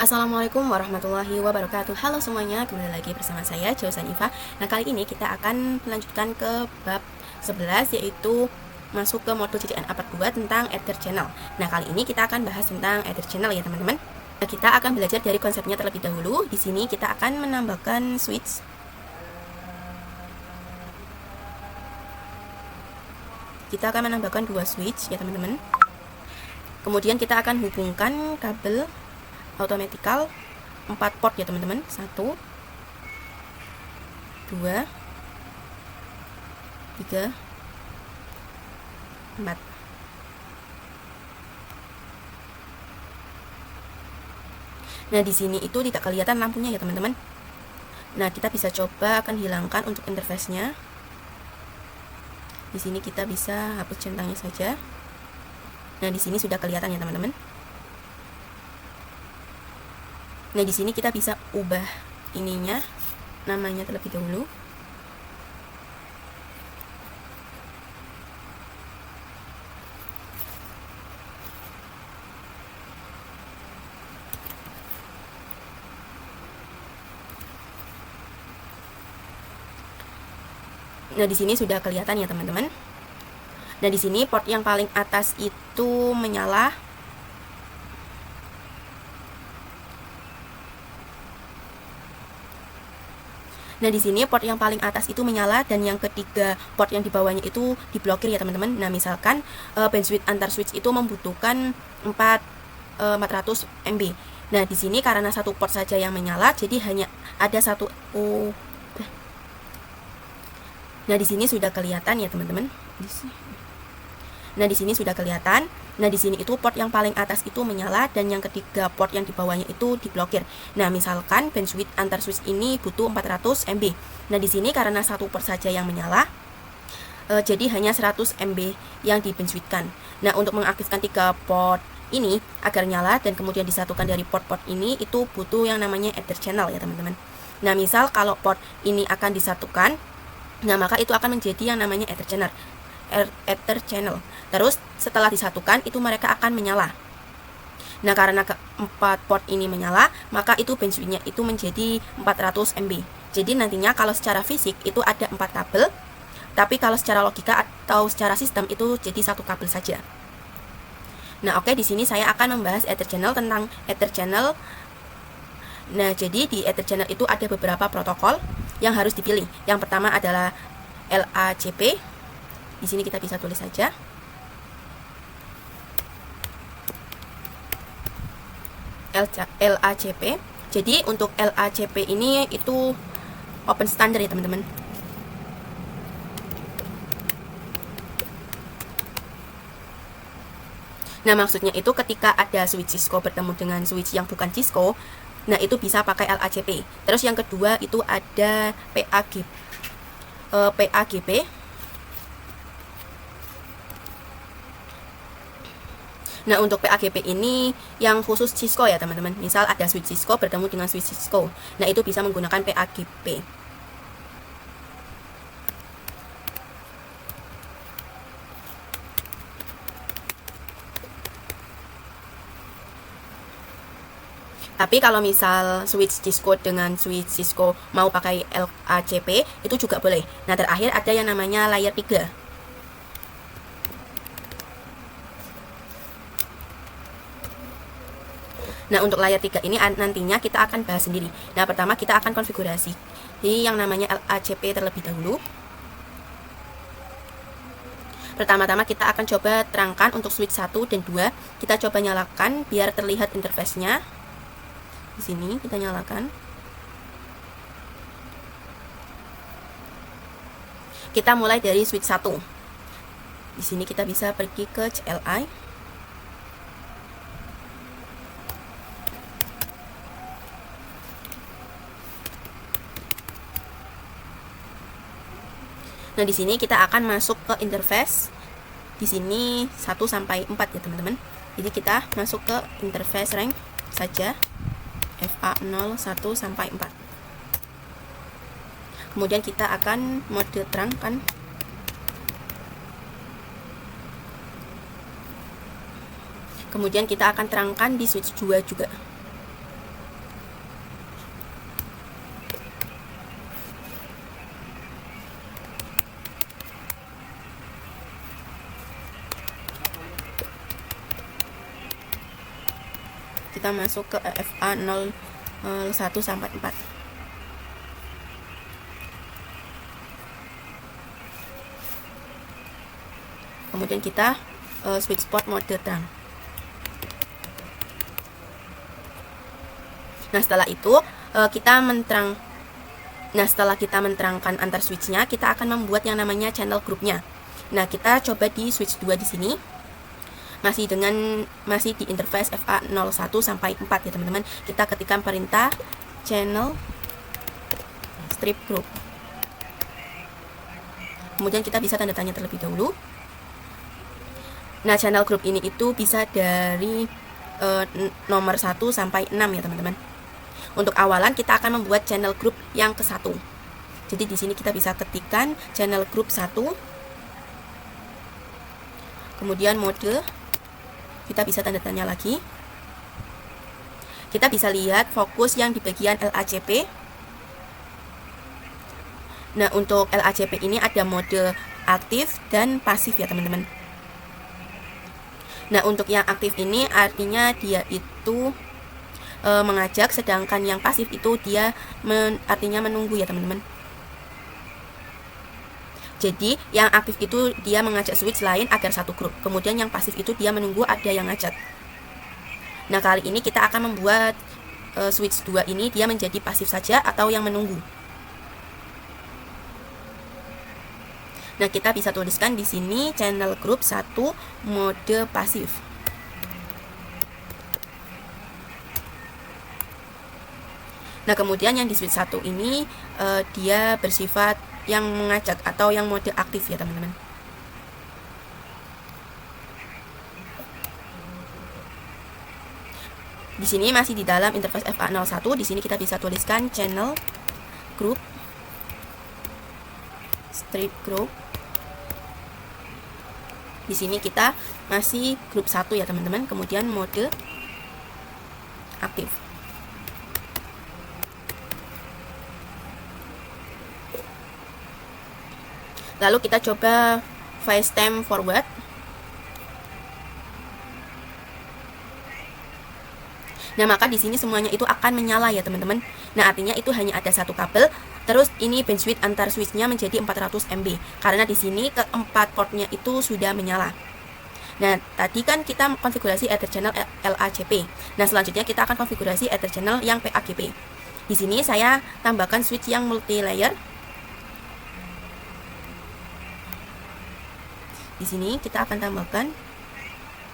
Assalamualaikum warahmatullahi wabarakatuh. Halo semuanya, kembali lagi bersama saya Jausan Iva. Nah, kali ini kita akan melanjutkan ke bab 11, yaitu masuk ke modul CCNA part 2 tentang Ether Channel. Nah, kali ini kita akan bahas tentang Ether Channel ya teman-teman. Nah, kita akan belajar dari konsepnya terlebih dahulu. Di sini kita akan menambahkan switch. Kita akan menambahkan 2 switch ya teman-teman. Kemudian kita akan hubungkan kabel automatical 4 port ya teman-teman. 1 2 3 4. Nah, di sini itu tidak kelihatan lampunya ya teman-teman. Nah, kita bisa coba akan hilangkan untuk interface-nya. Di sini kita bisa hapus centangnya saja. Nah, di sini sudah kelihatan ya teman-teman. Nah, di sini kita bisa ubah ininya, namanya terlebih dahulu. Nah, di sini sudah kelihatan ya teman-teman. Nah, di sini port yang paling atas itu menyala. Nah, di sini port yang paling atas itu menyala dan yang ketiga port yang di bawahnya itu diblokir ya teman-teman. Nah, misalkan bandwidth antar switch itu membutuhkan 400 MB. Nah, di sini karena satu port saja yang menyala, jadi hanya ada satu. Nah, di sini sudah kelihatan ya teman-teman. Nah, di sini sudah kelihatan. Nah, di sini itu port yang paling atas itu menyala dan yang ketiga port yang di bawahnya itu diblokir. Nah, misalkan bandwidth antar switch ini butuh 400 MB. Nah, di sini karena satu port saja yang menyala, jadi hanya 100 MB yang dibandwidthkan. Nah, untuk mengaktifkan 3 port ini agar nyala dan kemudian disatukan dari port-port ini, itu butuh yang namanya Ether Channel ya teman-teman. Nah, misal kalau port ini akan disatukan, nah maka itu akan menjadi yang namanya Ether Channel. Terus setelah disatukan itu mereka akan menyala. Nah, karena keempat port ini menyala, maka itu bandwidthnya itu menjadi 400 MB. Jadi nantinya kalau secara fisik itu ada 4 kabel, tapi kalau secara logika atau secara sistem itu jadi satu kabel saja. Nah, oke, di sini saya akan membahas Ether Channel, tentang Ether Channel. Nah, jadi di Ether Channel itu ada beberapa protokol yang harus dipilih. Yang pertama adalah LACP. Di sini kita bisa tulis saja. LACP. Jadi untuk LACP ini itu open standard ya teman-teman. Nah, maksudnya itu ketika ada switch Cisco bertemu dengan switch yang bukan Cisco, nah itu bisa pakai LACP. Terus yang kedua itu ada PAGP. Nah, untuk PAGP ini yang khusus Cisco ya teman-teman. Misal ada switch Cisco bertemu dengan switch Cisco, nah itu bisa menggunakan PAGP. Tapi kalau misal switch Cisco dengan switch Cisco mau pakai LACP, itu juga boleh. Nah, terakhir ada yang namanya layer 3. Nah, untuk layer 3 ini nantinya kita akan bahas sendiri. Nah, pertama kita akan konfigurasi yang namanya LACP terlebih dahulu. Pertama-tama kita akan coba terangkan untuk switch 1 dan 2. Kita coba nyalakan biar terlihat interface-nya. Di sini kita nyalakan. Kita mulai dari switch 1. Di sini kita bisa pergi ke CLI. Nah, di sini kita akan masuk ke interface. Di sini 1 sampai 4 ya, teman-teman. Jadi kita masuk ke interface rank saja. FA0 1 sampai 4. Kemudian kita akan mode terangkan. Kemudian kita akan terangkan di switch 2 juga. kita masuk ke FA 01 sampai 4. Kemudian kita switch port mode terang. Nah, setelah itu setelah kita menerangkan antar switchnya, kita akan membuat yang namanya channel groupnya. Nah, kita coba di switch 2 di sini. Masih di interface FA 01 sampai 4 ya, teman-teman. Kita ketikkan perintah channel strip group. Kemudian kita bisa tanda tanya terlebih dahulu. Nah, channel group ini itu bisa dari nomor 1 sampai 6 ya, teman-teman. Untuk awalan kita akan membuat channel group yang ke-1. Jadi di sini kita bisa ketikkan channel group 1. Kemudian mode, kita bisa tanda tanya lagi. Kita bisa lihat fokus yang di bagian LACP. Nah, untuk LACP ini ada mode aktif dan pasif ya, teman-teman. Nah, untuk yang aktif ini artinya dia itu mengajak, sedangkan yang pasif itu dia artinya menunggu ya, teman-teman. Jadi yang aktif itu dia mengajak switch lain agar satu grup, kemudian yang pasif itu dia menunggu ada yang ngajak. Nah, kali ini kita akan membuat switch 2 ini dia menjadi pasif saja atau yang menunggu. Nah, kita bisa tuliskan di sini channel group 1 mode pasif. Nah, kemudian yang di switch 1 ini dia bersifat yang mengajak atau yang mode aktif ya, teman-teman. Di sini masih di dalam interface FA 01. Di sini kita bisa tuliskan channel group strip group. Di sini kita masih grup 1 ya, teman-teman. Kemudian mode aktif. Lalu kita coba FaceTime forward. Nah, maka di sini semuanya itu akan menyala ya, teman-teman. Nah, artinya itu hanya ada satu kabel. Terus ini bandwidth antar switchnya menjadi 400 MB. Karena di sini keempat portnya itu sudah menyala. Nah, tadi kan kita konfigurasi Ether channel LACP. Nah, selanjutnya kita akan konfigurasi Ether channel yang PAGP. Di sini saya tambahkan switch yang multi layer. Di sini kita akan tambahkan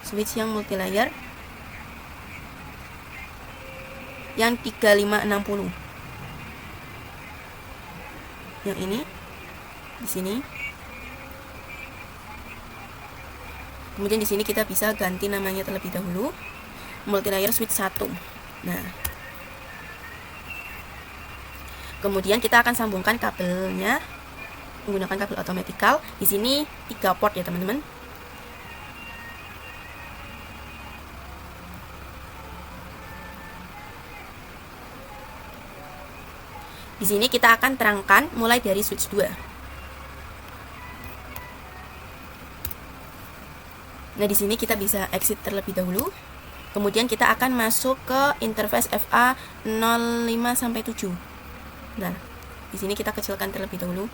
switch yang multi layer yang 3560. Yang ini di sini. Kemudian di sini kita bisa ganti namanya terlebih dahulu, multi layer switch 1. Nah, kemudian kita akan sambungkan kabelnya menggunakan kabel automatical. Di sini 3 port ya, teman-teman. Di sini kita akan terangkan mulai dari switch 2. Nah, di sini kita bisa exit terlebih dahulu. Kemudian kita akan masuk ke interface FA 05 sampai 7. Nah, di sini kita kecilkan terlebih dahulu.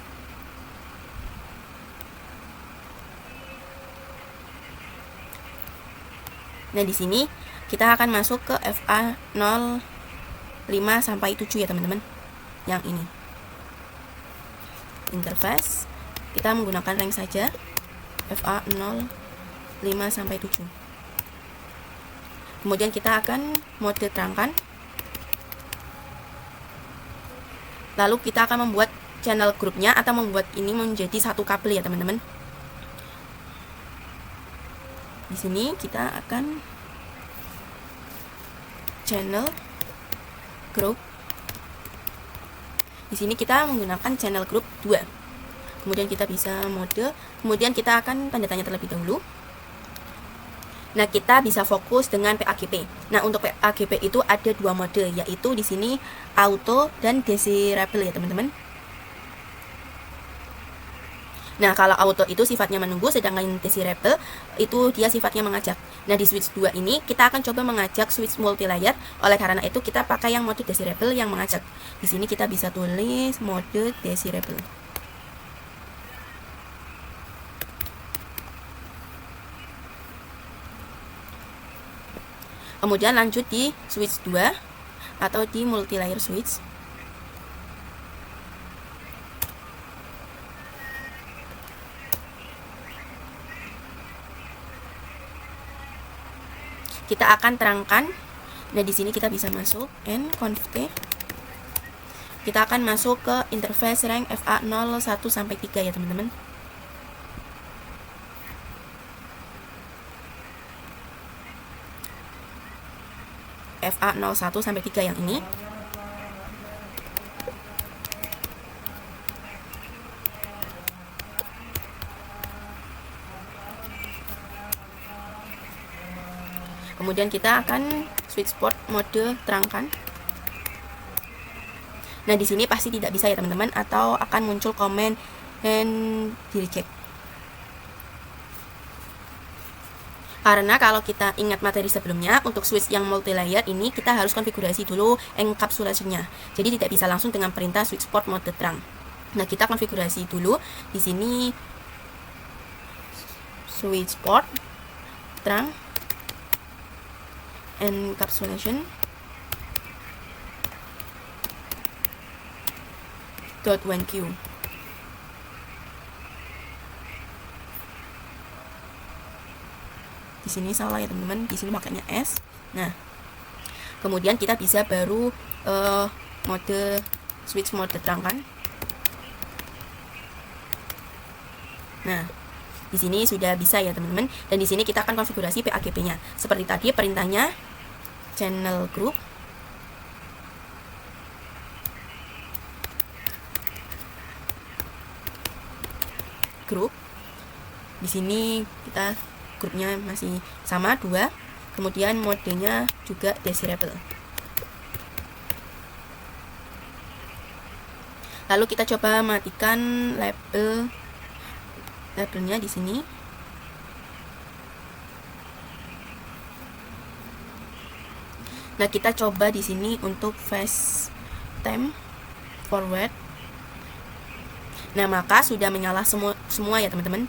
Nah, di sini kita akan masuk ke FA 05 sampai 7 ya, teman-teman. Yang ini. Interface kita menggunakan rank saja. FA 05 sampai 7. Kemudian kita akan mode terangkan. Lalu kita akan membuat channel grupnya atau membuat ini menjadi satu kabel ya, teman-teman. Di sini kita akan channel group. Di sini kita menggunakan channel group 2. Kemudian kita bisa mode. Kemudian kita akan tanda tanya terlebih dahulu. Nah, kita bisa fokus dengan PAGP. Nah, untuk PAGP itu ada 2 mode, yaitu di sini auto dan desirable ya, teman-teman. Nah, kalau auto itu sifatnya menunggu, sedangkan desirable itu dia sifatnya mengajak. Nah, di switch 2 ini kita akan coba mengajak switch multi-layer. Oleh karena itu kita pakai yang mode desirable yang mengajak. Di sini kita bisa tulis mode desirable. Kemudian lanjut di switch 2 atau di multi-layer switch. Kita akan terangkan. Nah, di sini kita bisa masuk nconft. Kita akan masuk ke interface rank FA01 sampai 3 ya, teman-teman. FA01 sampai 3 yang ini. Kemudian kita akan switch port mode terangkan. Nah, di sini pasti tidak bisa ya, teman-teman, atau akan muncul komen and di reject. Karena kalau kita ingat materi sebelumnya, untuk switch yang multi-layer ini kita harus konfigurasi dulu encapsulation-nya. Jadi tidak bisa langsung dengan perintah switch port mode terang. Nah, kita konfigurasi dulu di sini switch port terang encapsulation .1q. Di sini salah ya, teman-teman. Di sini makanya S. Nah, kemudian kita bisa baru mode switch mode terangkan. Nah, di sini sudah bisa ya, teman-teman. Dan di sini kita akan konfigurasi PAGP-nya. Seperti tadi perintahnya channel group di sini kita grupnya masih sama 2, kemudian modenya juga desirable. Lalu kita coba matikan labelnya di sini. Nah, kita coba di sini untuk fast time forward. Nah, maka sudah menyala semua ya, teman-teman.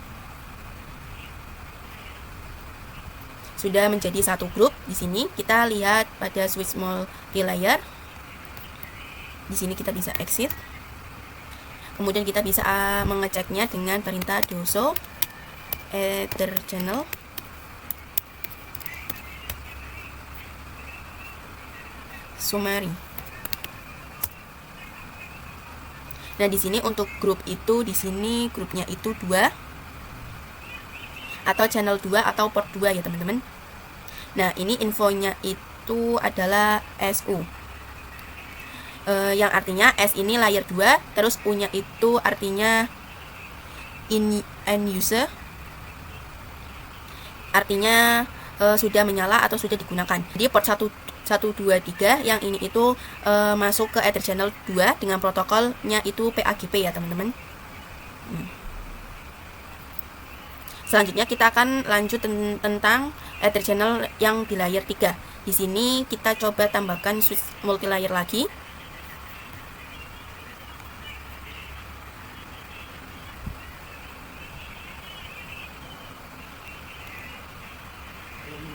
Sudah menjadi satu grup. Di sini kita lihat pada switch multi-layer. Di sini kita bisa exit. Kemudian kita bisa mengeceknya dengan perintah do show ether channel. Summary. Nah, di sini untuk grup itu, di sini grupnya itu 2 atau channel 2 atau port 2 ya, teman-teman. Nah, ini infonya itu adalah SU. Yang artinya S ini layer 2, terus U-nya itu artinya end user. Artinya sudah menyala atau sudah digunakan. Jadi port 1, 2, 3 yang ini itu masuk ke Ether channel 2 dengan protokolnya itu PAGP ya, teman-teman. Selanjutnya kita akan lanjut tentang Ether channel yang di layer 3. Di sini kita coba tambahkan switch multi-layer lagi.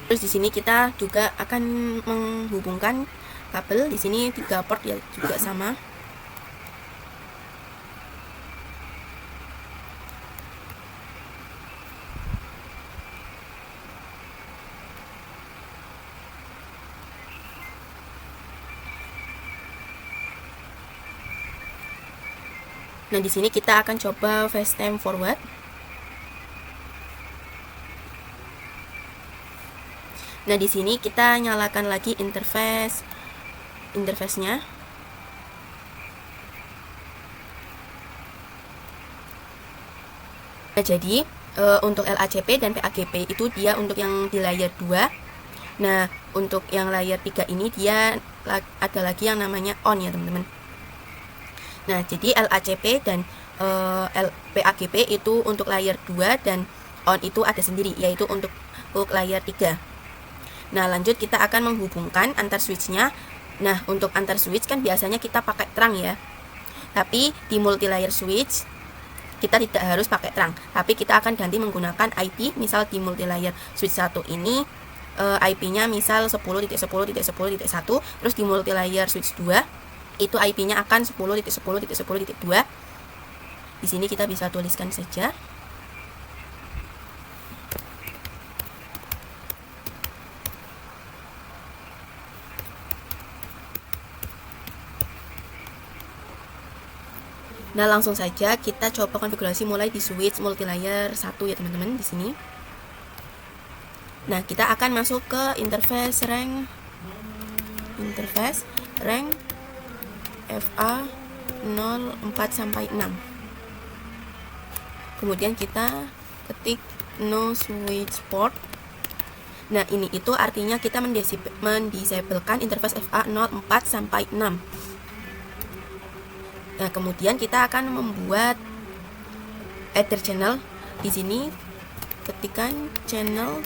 Terus di sini kita juga akan menghubungkan kabel. Di sini 3 port ya, juga sama. Nah, di sini kita akan coba fast time forward. Nah, di sini kita nyalakan lagi interface-nya. Nah, jadi untuk LACP dan PAGP itu dia untuk yang di layer 2. Nah, untuk yang layer 3 ini dia ada lagi yang namanya on ya, teman-teman. Nah, jadi LACP dan PAGP itu untuk layer 2 dan on itu ada sendiri, yaitu untuk layer 3. Nah, lanjut kita akan menghubungkan antar switchnya. Nah, untuk antar switch kan biasanya kita pakai terang ya. Tapi di multi layer switch kita tidak harus pakai terang, tapi kita akan ganti menggunakan IP. Misal di multi layer switch 1 ini IP-nya misal 10.10.10.1, terus di multi layer switch 2 itu IP-nya akan 10.10.10.2. Di sini kita bisa tuliskan saja. Nah, langsung saja kita coba konfigurasi mulai di switch multilayer 1 ya teman-teman di sini. Nah, kita akan masuk ke interface rank FA 04 sampai 6. Kemudian kita ketik no switch port. Nah, ini itu artinya kita mendisablekan interface FA 04 sampai 6. Nah, kemudian kita akan membuat ether channel. Di sini ketikkan channel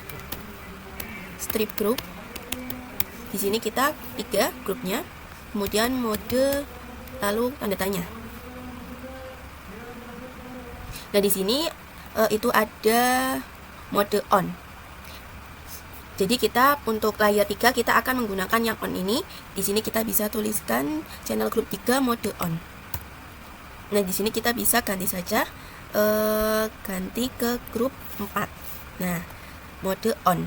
strip group. Di sini kita 3 grupnya, kemudian mode, lalu tanda tanya. Nah, di sini itu ada mode on. Jadi kita untuk layer 3 kita akan menggunakan yang on ini. Di sini kita bisa tuliskan channel group 3 mode on. Nah, di sini kita bisa ganti saja, ganti ke grup 4. Nah, mode on.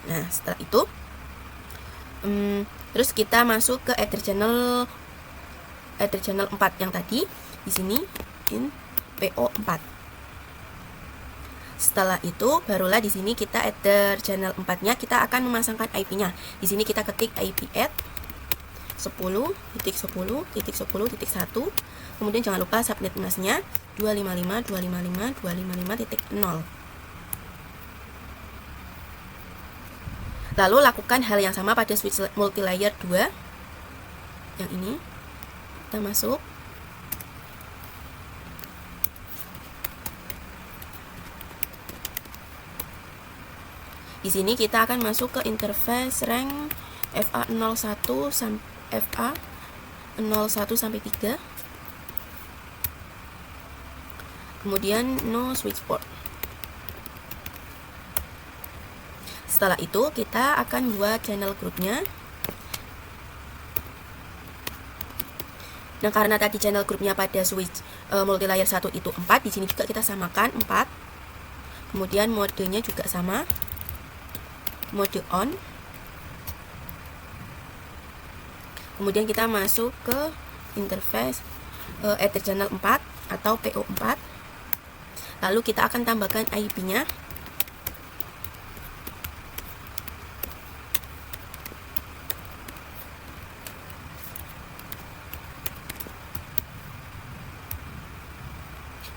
Nah, setelah itu terus kita masuk ke ether channel 4 yang tadi. Di sini in PO4. Setelah itu barulah di sini kita ether channel 4-nya kita akan memasangkan IP-nya. Di sini kita ketik IP add 10.10.10.1. Kemudian jangan lupa subnet masnya 255.255.255.0. Lalu lakukan hal yang sama pada switch multilayer 2 yang ini. Kita masuk. Di sini kita akan masuk ke interface rank FA 01 sampai 3. Kemudian no switch port. Setelah itu kita akan buat channel groupnya. Nah, karena tadi channel groupnya pada switch multilayer 1 itu 4, di sini juga kita samakan 4. Kemudian modenya juga sama, mode on. Kemudian kita masuk ke interface ether channel 4 atau PO4. Lalu kita akan tambahkan IP-nya.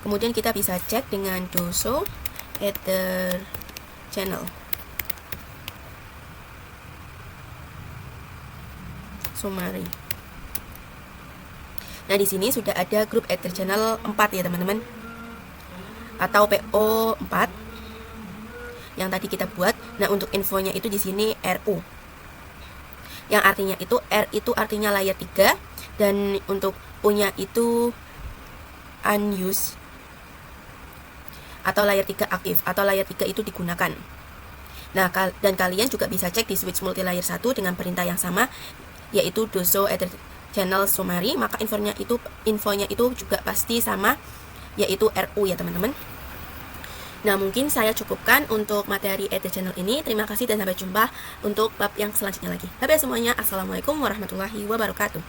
Kemudian kita bisa cek dengan doso ether channel summary. Nah, di sini sudah ada grup ether channel 4 ya teman-teman, atau PO4 yang tadi kita buat. Nah, untuk infonya itu di sini RU. Yang artinya itu R itu artinya layer 3 dan untuk U-nya itu unused atau layer 3 aktif atau layer 3 itu digunakan. Nah, dan kalian juga bisa cek di switch multilayer 1 dengan perintah yang sama, yaitu doso ether channel summary, maka infonya itu juga pasti sama, yaitu RU ya teman-teman. Nah, mungkin saya cukupkan untuk materi ether channel ini. Terima kasih dan sampai jumpa untuk bab yang selanjutnya lagi. Bye semuanya. Assalamualaikum warahmatullahi wabarakatuh.